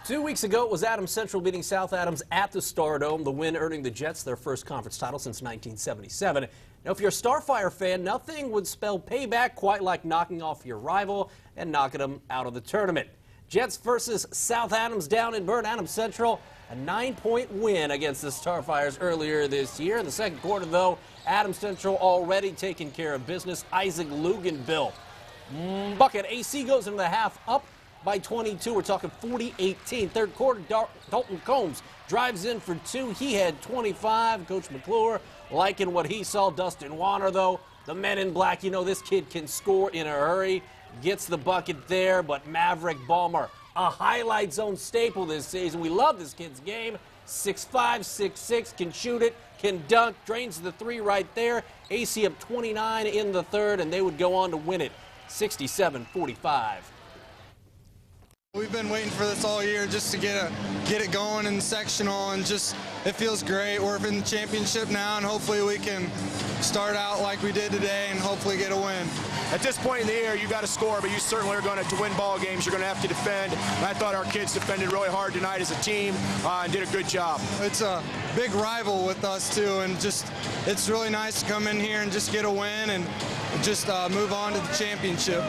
2 weeks ago, it was Adams Central beating South Adams at the Stardome, the win earning the Jets their first conference title since 1977. Now, if you're a Starfire fan, nothing would spell payback quite like knocking off your rival and knocking them out of the tournament. Jets versus South Adams down in Bern. Adams Central, a 9-point win against the Starfires earlier this year. In the second quarter, though, Adams Central already taking care of business. Isaac Luganville bucket. AC goes into the half up by 22. We're talking 40-18. Third quarter, Dalton Combs drives in for two. He had 25. Coach McClure liking what he saw. Dustin Warner, though, the men in black, you know this kid can score in a hurry. Gets the bucket there, but Maverick Balmer, a highlight zone staple this season. We love this kid's game. 6'5", 6'6", can shoot it, can dunk, drains the three right there. AC up 29 in the third, and they would go on to win it 67-45. We've been waiting for this all year just to get it going in the sectional, and just it feels great. We're in the championship now, and hopefully we can start out like we did today and hopefully get a win. At this point in the year, you got to score, but you certainly are going to win ball games. You're going to have to defend. And I thought our kids defended really hard tonight as a team and did a good job. It's a big rival with us too, and just it's really nice to come in here and just get a win and just move on to the championship.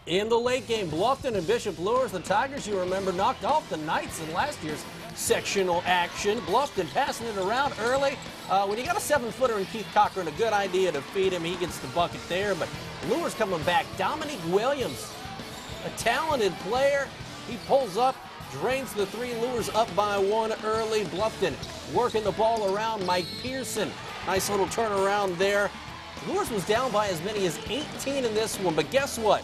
In the late game, Bluffton and Bishop Lures, the Tigers, you remember, knocked off the Knights in last year's sectional action. Bluffton passing it around early. When you got a 7-footer in Keith Cochran, a good idea to feed him. He gets the bucket there, but Lures coming back. Dominique Williams, a talented player. He pulls up, drains the three. Lures up by one early. Bluffton working the ball around. Mike Pearson, nice little turnaround there. Lures was down by as many as 18 in this one, but guess what?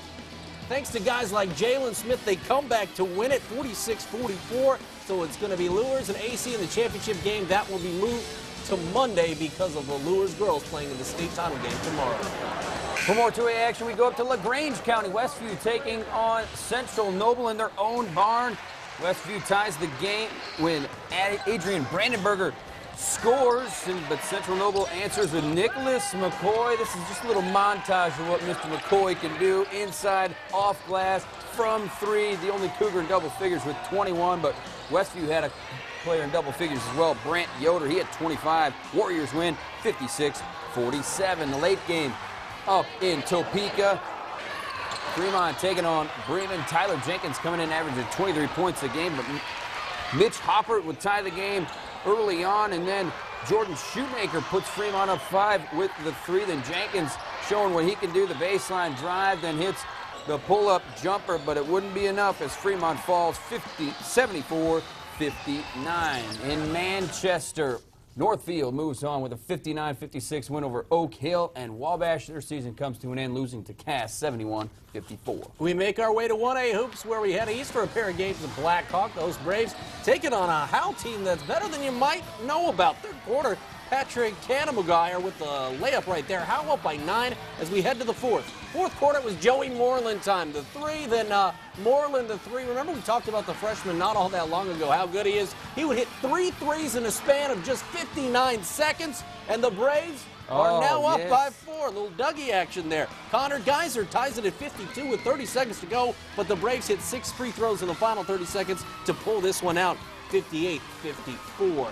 Thanks to guys like Jalen Smith, they come back to win it 46-44. So it's going to be Lures and AC in the championship game. That will be moved to Monday because of the Lures girls playing in the state title game tomorrow. For more 2A action, we go up to LaGrange County. Westview taking on Central Noble in their own barn. Westview ties the game when Adrian Brandenberger scores, but Central Noble answers with Nicholas McCoy. This is just a little montage of what Mr. McCoy can do inside, off glass, from three. The only Cougar in double figures with 21, but Westview had a player in double figures as well. Brant Yoder, he had 25. Warriors win 56-47. The late game up in Topeka. Fremont taking on Bremen. Tyler Jenkins coming in averaging 23 points a game, but Mitch Hopper would tie the game early on, and then Jordan Shoemaker puts Fremont up 5 with the three. Then Jenkins showing what he can do, the baseline drive, then hits the pull-up jumper, but it wouldn't be enough as Fremont falls 74-59. In Manchester, Northfield moves on with a 59-56 win over Oak Hill, and Wabash, their season comes to an end, losing to Cass 71-54. We make our way to 1A Hoops, where we head east for a pair of games with Blackhawk. Those Braves taking on a Howe team that's better than you might know about. Third quarter, Patrick Kanemaguire with the layup right there. Howe up by 9 as we head to the fourth. Fourth quarter, it was Joey Moreland time. The three, then Moreland the three. Remember we talked about the freshman not all that long ago, how good he is. He would hit 3 threes in a span of just 59 seconds, and the Braves are now up by 4. A little Dougie action there. Connor Geyser ties it at 52 with 30 seconds to go, but the Braves hit 6 free throws in the final 30 seconds to pull this one out, 58-54.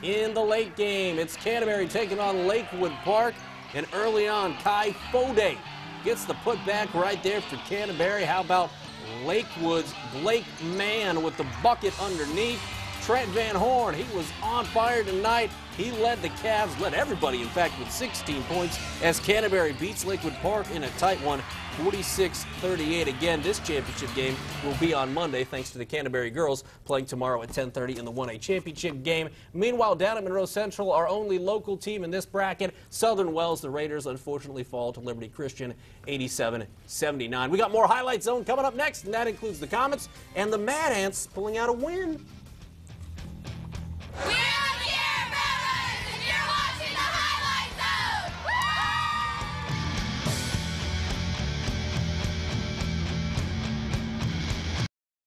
In the late game, it's Canterbury taking on Lakewood Park, and early on, Kai Fode gets the putback right there for Canterbury. How about Lakewood's Blake Mann with the bucket underneath? Trent Van Horn, he was on fire tonight. He led the Cavs, led everybody, in fact, with 16 points as Canterbury beats Lakewood Park in a tight one, 46-38. Again, this championship game will be on Monday, thanks to the Canterbury girls playing tomorrow at 10:30 in the 1A championship game. Meanwhile, down at Monroe Central, our only local team in this bracket, Southern Wells, the Raiders, unfortunately fall to Liberty Christian 87-79. We got more Highlight Zone coming up next, and that includes the Comets and the Mad Ants pulling out a win.